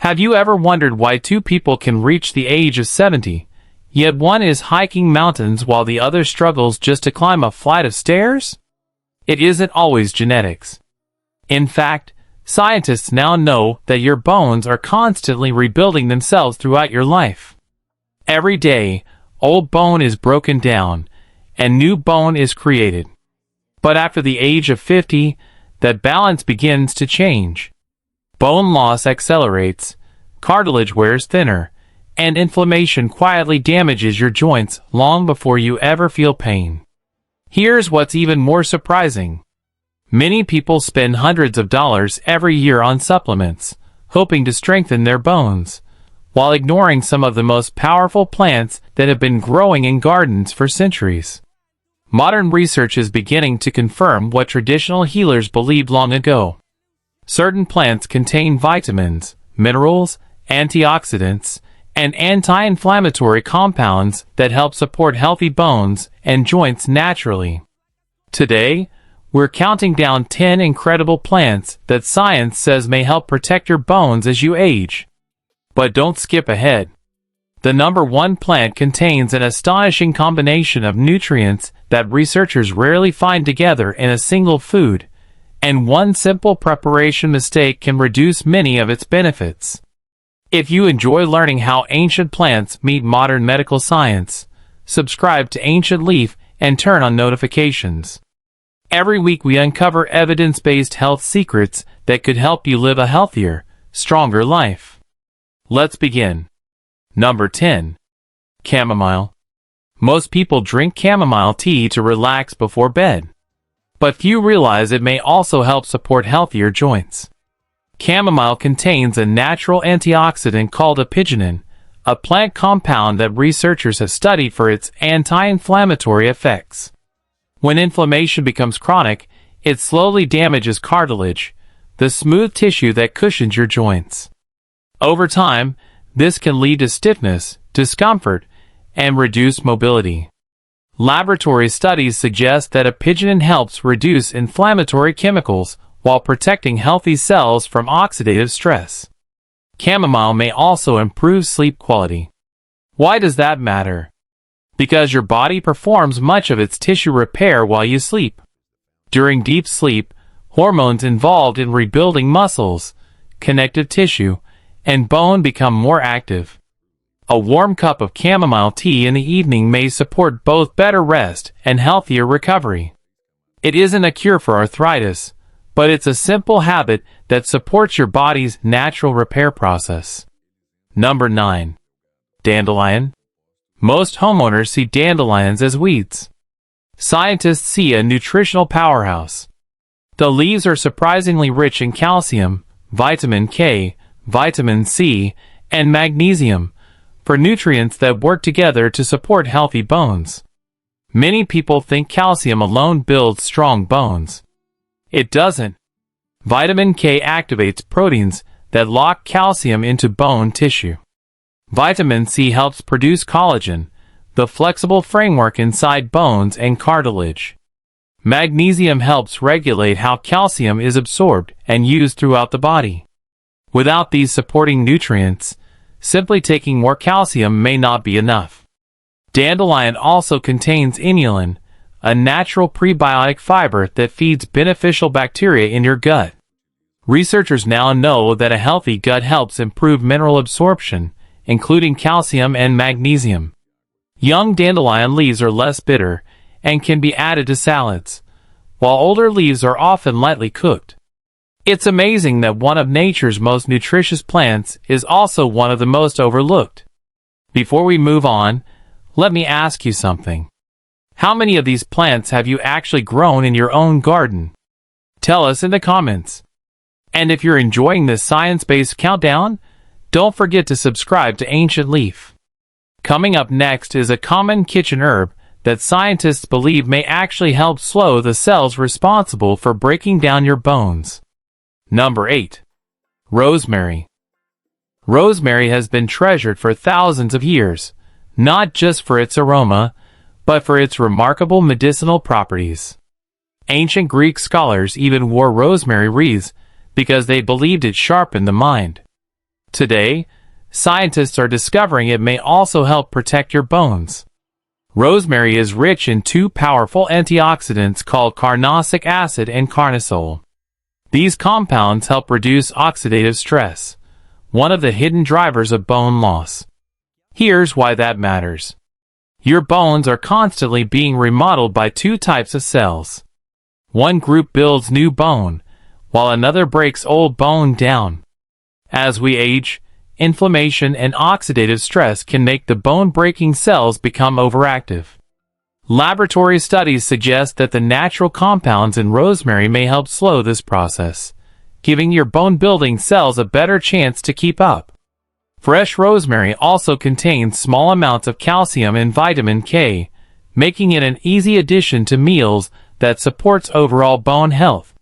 Have you ever wondered why two people can reach the age of 70, yet one is hiking mountains while the other struggles just to climb a flight of stairs? It isn't always genetics. In fact, scientists now know that your bones are constantly rebuilding themselves throughout your life. Every day, old bone is broken down, and new bone is created. But after the age of 50, that balance begins to change. Bone loss accelerates, cartilage wears thinner, and inflammation quietly damages your joints long before you ever feel pain. Here's what's even more surprising. Many people spend hundreds of dollars every year on supplements, hoping to strengthen their bones, while ignoring some of the most powerful plants that have been growing in gardens for centuries. Modern research is beginning to confirm what traditional healers believed long ago. Certain plants contain vitamins, minerals, antioxidants, and anti-inflammatory compounds that help support healthy bones and joints naturally. Today, we're counting down 10 incredible plants that science says may help protect your bones as you age. But don't skip ahead. The number one plant contains an astonishing combination of nutrients that researchers rarely find together in a single food, and one simple preparation mistake can reduce many of its benefits. If you enjoy learning how ancient plants meet modern medical science, subscribe to Ancient Leaf and turn on notifications. Every week we uncover evidence-based health secrets that could help you live a healthier, stronger life. Let's begin. Number 10. Chamomile. Most people drink chamomile tea to relax before bed, but few realize it may also help support healthier joints. Chamomile contains a natural antioxidant called apigenin, a plant compound that researchers have studied for its anti-inflammatory effects. When inflammation becomes chronic, it slowly damages cartilage, the smooth tissue that cushions your joints. Over time, this can lead to stiffness, discomfort, and reduced mobility. Laboratory studies suggest that apigenin helps reduce inflammatory chemicals while protecting healthy cells from oxidative stress. Chamomile may also improve sleep quality. Why does that matter? Because your body performs much of its tissue repair while you sleep. During deep sleep, hormones involved in rebuilding muscles, connective tissue, and bone become more active. A warm cup of chamomile tea in the evening may support both better rest and healthier recovery. It isn't a cure for arthritis, but it's a simple habit that supports your body's natural repair process. Number 9. Dandelion. Most homeowners see dandelions as weeds. Scientists see a nutritional powerhouse. The leaves are surprisingly rich in calcium, vitamin K, vitamin C, and magnesium, for nutrients that work together to support healthy bones. Many people think calcium alone builds strong bones. It doesn't. Vitamin K activates proteins that lock calcium into bone tissue. Vitamin C helps produce collagen, the flexible framework inside bones and cartilage. Magnesium helps regulate how calcium is absorbed and used throughout the body. Without these supporting nutrients, simply taking more calcium may not be enough. Dandelion also contains inulin, a natural prebiotic fiber that feeds beneficial bacteria in your gut. Researchers now know that a healthy gut helps improve mineral absorption, including calcium and magnesium. Young dandelion leaves are less bitter and can be added to salads, while older leaves are often lightly cooked. It's amazing that one of nature's most nutritious plants is also one of the most overlooked. Before we move on, let me ask you something. How many of these plants have you actually grown in your own garden? Tell us in the comments. And if you're enjoying this science-based countdown, don't forget to subscribe to Ancient Leaf. Coming up next is a common kitchen herb that scientists believe may actually help slow the cells responsible for breaking down your bones. Number 8. Rosemary. Rosemary has been treasured for thousands of years, not just for its aroma, but for its remarkable medicinal properties. Ancient Greek scholars even wore rosemary wreaths because they believed it sharpened the mind. Today, scientists are discovering it may also help protect your bones. Rosemary is rich in two powerful antioxidants called carnosic acid and carnosol. These compounds help reduce oxidative stress, one of the hidden drivers of bone loss. Here's why that matters. Your bones are constantly being remodeled by two types of cells. One group builds new bone, while another breaks old bone down. As we age, inflammation and oxidative stress can make the bone-breaking cells become overactive. Laboratory studies suggest that the natural compounds in rosemary may help slow this process, giving your bone-building cells a better chance to keep up. Fresh rosemary also contains small amounts of calcium and vitamin K, making it an easy addition to meals that supports overall bone health.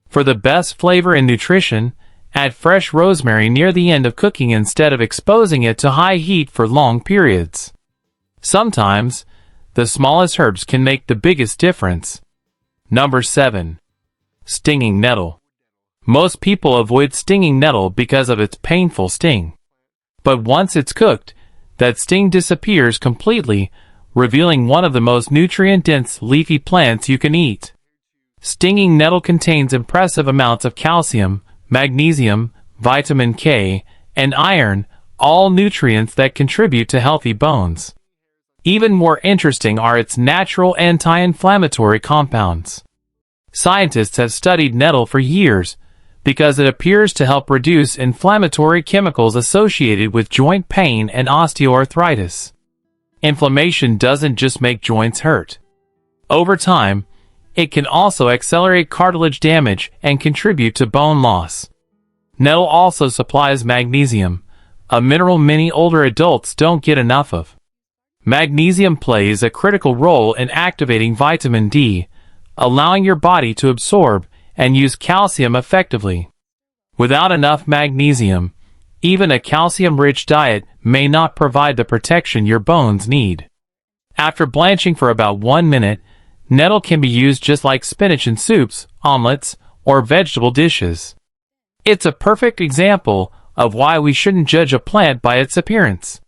For the best flavor and nutrition, add fresh rosemary near the end of cooking instead of exposing it to high heat for long periods. Sometimes, the smallest herbs can make the biggest difference. Number 7. Stinging nettle. Most people avoid stinging nettle because of its painful sting. But once it's cooked, that sting disappears completely, revealing one of the most nutrient-dense leafy plants you can eat. Stinging nettle contains impressive amounts of calcium, magnesium, vitamin K, and iron, all nutrients that contribute to healthy bones. Even more interesting are its natural anti-inflammatory compounds. Scientists have studied nettle for years because it appears to help reduce inflammatory chemicals associated with joint pain and osteoarthritis. Inflammation doesn't just make joints hurt. Over time, it can also accelerate cartilage damage and contribute to bone loss. Nettle also supplies magnesium, a mineral many older adults don't get enough of. Magnesium plays a critical role in activating vitamin D, allowing your body to absorb and use calcium effectively. Without enough magnesium, even a calcium-rich diet may not provide the protection your bones need. After blanching for about 1 minute, nettle can be used just like spinach in soups, omelets, or vegetable dishes. It's a perfect example of why we shouldn't judge a plant by its appearance.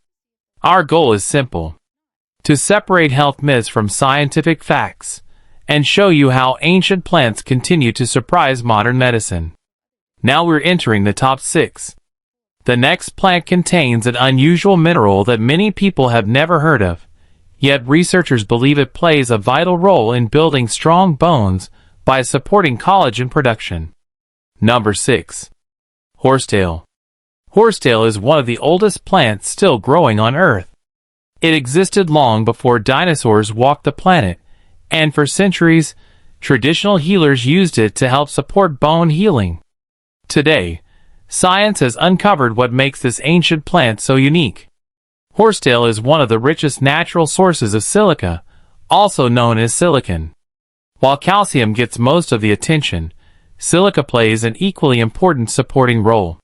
Our goal is simple: to separate health myths from scientific facts, and show you how ancient plants continue to surprise modern medicine. Now we're entering the top 6. The next plant contains an unusual mineral that many people have never heard of, yet researchers believe it plays a vital role in building strong bones by supporting collagen production. Number 6. Horsetail. Horsetail is one of the oldest plants still growing on Earth. It existed long before dinosaurs walked the planet, and for centuries, traditional healers used it to help support bone healing. Today, science has uncovered what makes this ancient plant so unique. Horsetail is one of the richest natural sources of silica, also known as silicon. While calcium gets most of the attention, silica plays an equally important supporting role.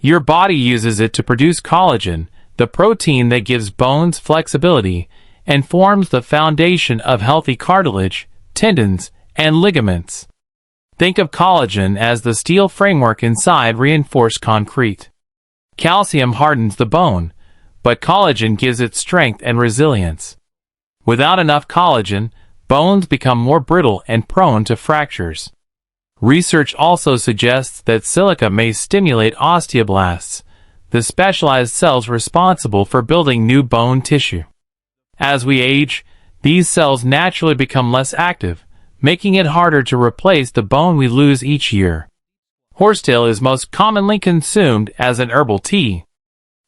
Your body uses it to produce collagen, the protein that gives bones flexibility and forms the foundation of healthy cartilage, tendons, and ligaments. Think of collagen as the steel framework inside reinforced concrete. Calcium hardens the bone, but collagen gives it strength and resilience. Without enough collagen, bones become more brittle and prone to fractures. Research also suggests that silica may stimulate osteoblasts, the specialized cells responsible for building new bone tissue. As we age, these cells naturally become less active, making it harder to replace the bone we lose each year. Horsetail is most commonly consumed as an herbal tea.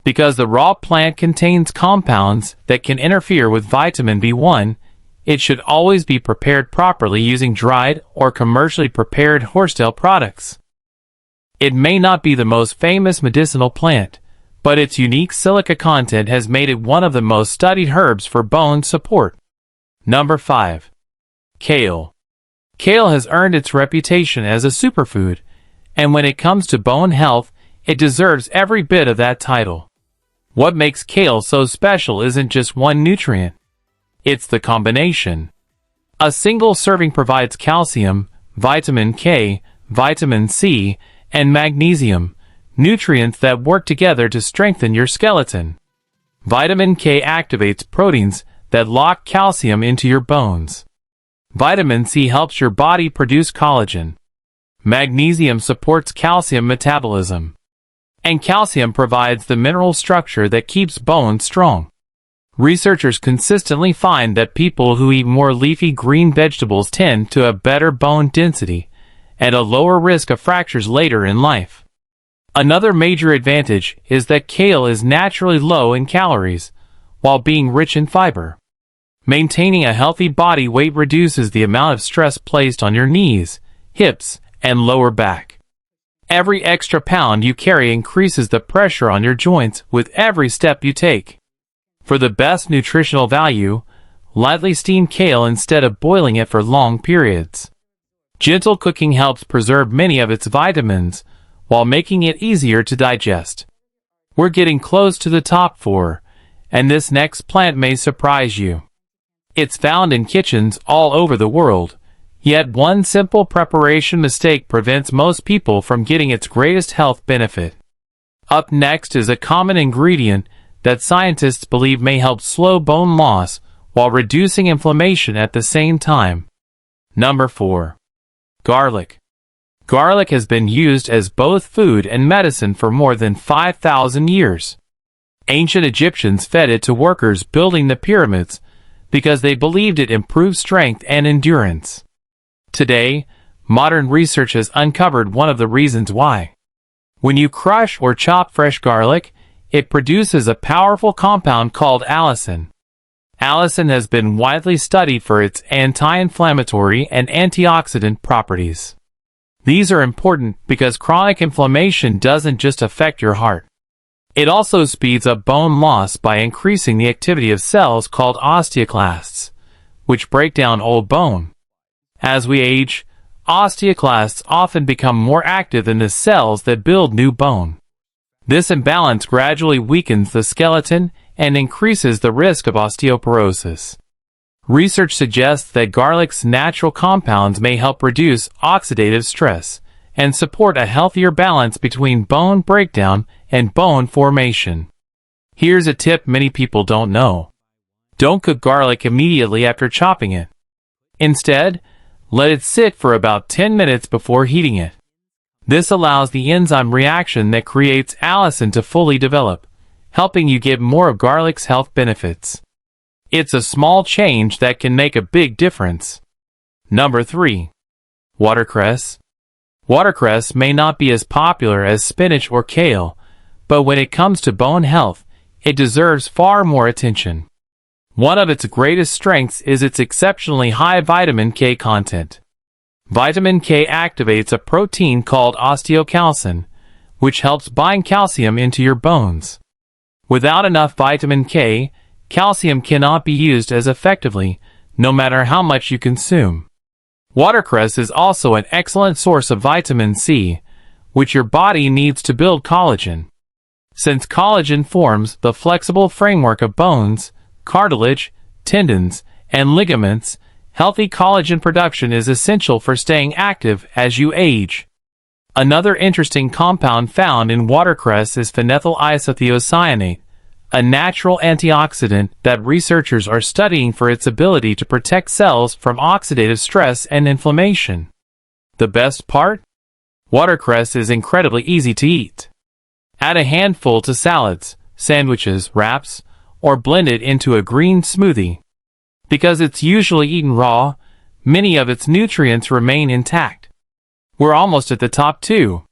Because the raw plant contains compounds that can interfere with vitamin B1, it should always be prepared properly using dried or commercially prepared horsetail products. It may not be the most famous medicinal plant, but its unique silica content has made it one of the most studied herbs for bone support. Number 5. Kale. Kale has earned its reputation as a superfood, and when it comes to bone health, it deserves every bit of that title. What makes kale so special isn't just one nutrient. It's the combination. A single serving provides calcium, vitamin K, vitamin C, and magnesium, nutrients that work together to strengthen your skeleton. Vitamin K activates proteins that lock calcium into your bones. Vitamin C helps your body produce collagen. Magnesium supports calcium metabolism. And calcium provides the mineral structure that keeps bones strong. Researchers consistently find that people who eat more leafy green vegetables tend to have better bone density and a lower risk of fractures later in life. Another major advantage is that kale is naturally low in calories, while being rich in fiber. Maintaining a healthy body weight reduces the amount of stress placed on your knees, hips, and lower back. Every extra pound you carry increases the pressure on your joints with every step you take. For the best nutritional value, lightly steam kale instead of boiling it for long periods. Gentle cooking helps preserve many of its vitamins, while making it easier to digest. We're getting close to the top 4, and this next plant may surprise you. It's found in kitchens all over the world, yet one simple preparation mistake prevents most people from getting its greatest health benefit. Up next is a common ingredient that scientists believe may help slow bone loss while reducing inflammation at the same time. Number 4. Garlic. Garlic has been used as both food and medicine for more than 5,000 years. Ancient Egyptians fed it to workers building the pyramids because they believed it improved strength and endurance. Today, modern research has uncovered one of the reasons why. When you crush or chop fresh garlic, it produces a powerful compound called allicin. Allicin has been widely studied for its anti-inflammatory and antioxidant properties. These are important because chronic inflammation doesn't just affect your heart. It also speeds up bone loss by increasing the activity of cells called osteoclasts, which break down old bone. As we age, osteoclasts often become more active than the cells that build new bone. This imbalance gradually weakens the skeleton and increases the risk of osteoporosis. Research suggests that garlic's natural compounds may help reduce oxidative stress and support a healthier balance between bone breakdown and bone formation. Here's a tip many people don't know. Don't cook garlic immediately after chopping it. Instead, let it sit for about 10 minutes before heating it. This allows the enzyme reaction that creates allicin to fully develop, helping you get more of garlic's health benefits. It's a small change that can make a big difference. Number 3. Watercress. Watercress may not be as popular as spinach or kale, but when it comes to bone health, it deserves far more attention. One of its greatest strengths is its exceptionally high vitamin K content. Vitamin K activates a protein called osteocalcin, which helps bind calcium into your bones. Without enough vitamin K, calcium cannot be used as effectively, no matter how much you consume. Watercress is also an excellent source of vitamin C, which your body needs to build collagen. Since collagen forms the flexible framework of bones, cartilage, tendons, and ligaments, healthy collagen production is essential for staying active as you age. Another interesting compound found in watercress is phenethyl isothiocyanate, a natural antioxidant that researchers are studying for its ability to protect cells from oxidative stress and inflammation. The best part? Watercress is incredibly easy to eat. Add a handful to salads, sandwiches, wraps, or blend it into a green smoothie. Because it's usually eaten raw, many of its nutrients remain intact. We're almost at the top 2.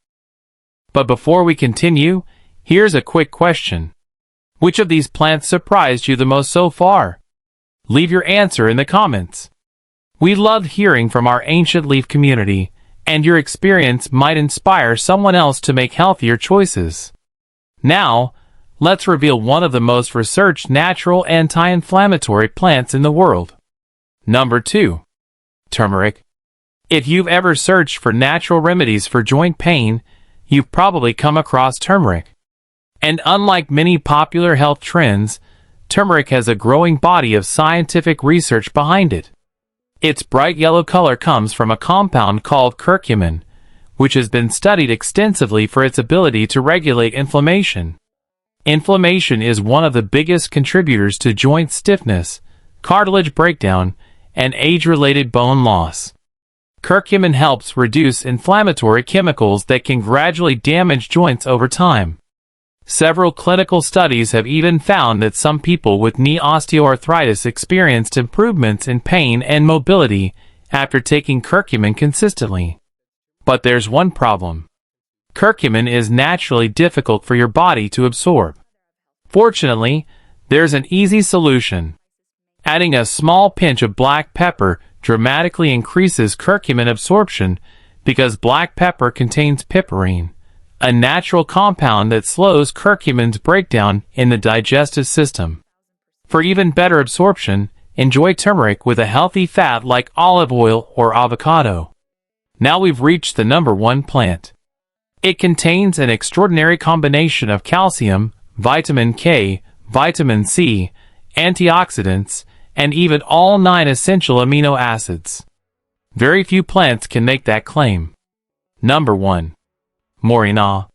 But before we continue, here's a quick question. Which of these plants surprised you the most so far? Leave your answer in the comments. We loved hearing from our ancient leaf community, and your experience might inspire someone else to make healthier choices. Now, let's reveal one of the most researched natural anti-inflammatory plants in the world. Number 2. Turmeric. If you've ever searched for natural remedies for joint pain, you've probably come across turmeric. And unlike many popular health trends, turmeric has a growing body of scientific research behind it. Its bright yellow color comes from a compound called curcumin, which has been studied extensively for its ability to regulate inflammation. Inflammation is one of the biggest contributors to joint stiffness, cartilage breakdown, and age-related bone loss. Curcumin helps reduce inflammatory chemicals that can gradually damage joints over time. Several clinical studies have even found that some people with knee osteoarthritis experienced improvements in pain and mobility after taking curcumin consistently. But there's one problem. Curcumin is naturally difficult for your body to absorb. Fortunately, there's an easy solution. Adding a small pinch of black pepper dramatically increases curcumin absorption because black pepper contains piperine, a natural compound that slows curcumin's breakdown in the digestive system. For even better absorption, enjoy turmeric with a healthy fat like olive oil or avocado. Now we've reached the number one plant. It contains an extraordinary combination of calcium, vitamin K, vitamin C, antioxidants, and even all 9 essential amino acids. Very few plants can make that claim. Number 1. Moringa.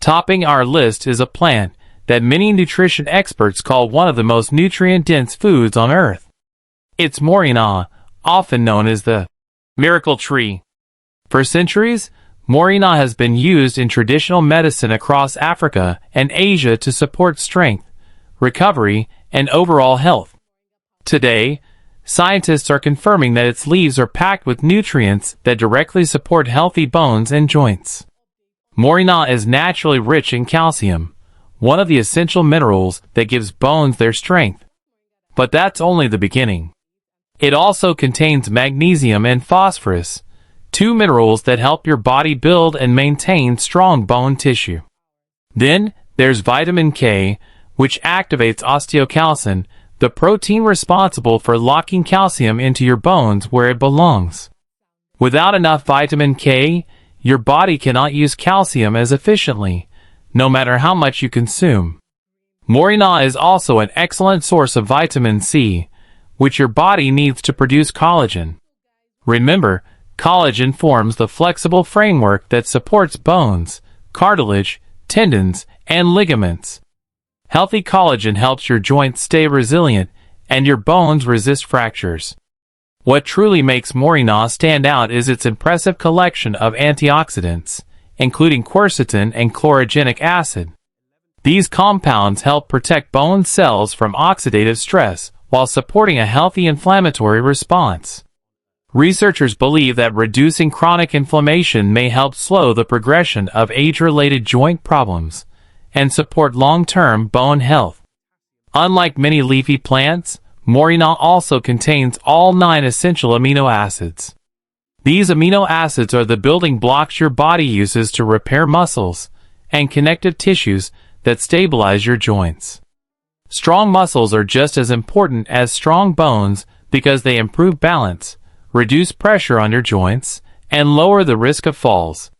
Topping our list is a plant that many nutrition experts call one of the most nutrient-dense foods on Earth. It's moringa, often known as the miracle tree. For centuries, moringa has been used in traditional medicine across Africa and Asia to support strength, recovery, and overall health. Today, scientists are confirming that its leaves are packed with nutrients that directly support healthy bones and joints. Moringa is naturally rich in calcium, one of the essential minerals that gives bones their strength. But that's only the beginning. It also contains magnesium and phosphorus, 2 minerals that help your body build and maintain strong bone tissue. Then, there's vitamin K, which activates osteocalcin, the protein responsible for locking calcium into your bones where it belongs. Without enough vitamin K, your body cannot use calcium as efficiently, no matter how much you consume. Moringa is also an excellent source of vitamin C, which your body needs to produce collagen. Remember, collagen forms the flexible framework that supports bones, cartilage, tendons, and ligaments. Healthy collagen helps your joints stay resilient and your bones resist fractures. What truly makes moringa stand out is its impressive collection of antioxidants, including quercetin and chlorogenic acid. These compounds help protect bone cells from oxidative stress while supporting a healthy inflammatory response. Researchers believe that reducing chronic inflammation may help slow the progression of age-related joint problems and support long-term bone health. Unlike many leafy plants, moringa also contains all 9 essential amino acids. These amino acids are the building blocks your body uses to repair muscles and connective tissues that stabilize your joints. Strong muscles are just as important as strong bones because they improve balance, reduce pressure on your joints, and lower the risk of falls.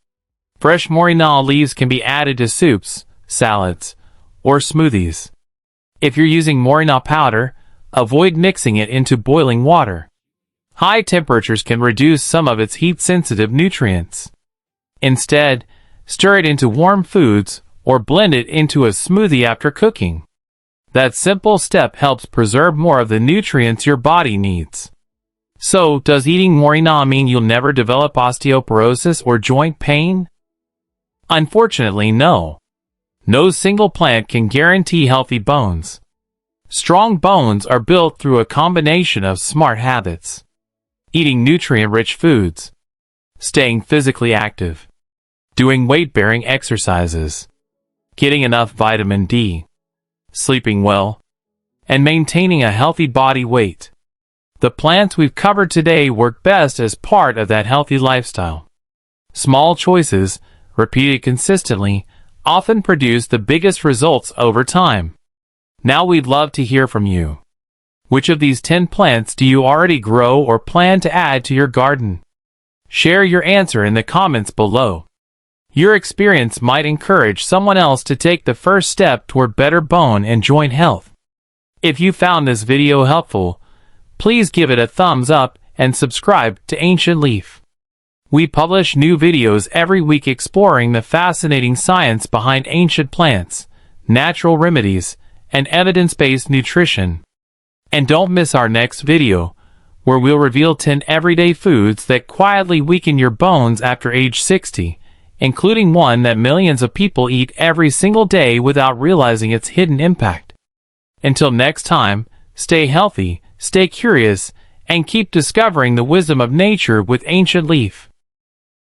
Fresh moringa leaves can be added to soups, salads, or smoothies. If you're using moringa powder, avoid mixing it into boiling water. High temperatures can reduce some of its heat-sensitive nutrients. Instead, stir it into warm foods or blend it into a smoothie after cooking. That simple step helps preserve more of the nutrients your body needs. So, does eating moringa mean you'll never develop osteoporosis or joint pain? Unfortunately, no. No single plant can guarantee healthy bones. Strong bones are built through a combination of smart habits. Eating nutrient-rich foods. Staying physically active. Doing weight-bearing exercises. Getting enough vitamin D. Sleeping well. And maintaining a healthy body weight. The plants we've covered today work best as part of that healthy lifestyle. Small choices, repeated consistently, often produce the biggest results over time. Now we'd love to hear from you. Which of these 10 plants do you already grow or plan to add to your garden? Share your answer in the comments below. Your experience might encourage someone else to take the first step toward better bone and joint health. If you found this video helpful, please give it a thumbs up and subscribe to Ancient Leaf. We publish new videos every week exploring the fascinating science behind ancient plants, natural remedies, and evidence-based nutrition. And don't miss our next video, where we'll reveal 10 everyday foods that quietly weaken your bones after age 60, including one that millions of people eat every single day without realizing its hidden impact. Until next time, stay healthy, stay curious, and keep discovering the wisdom of nature with Ancient Leaf.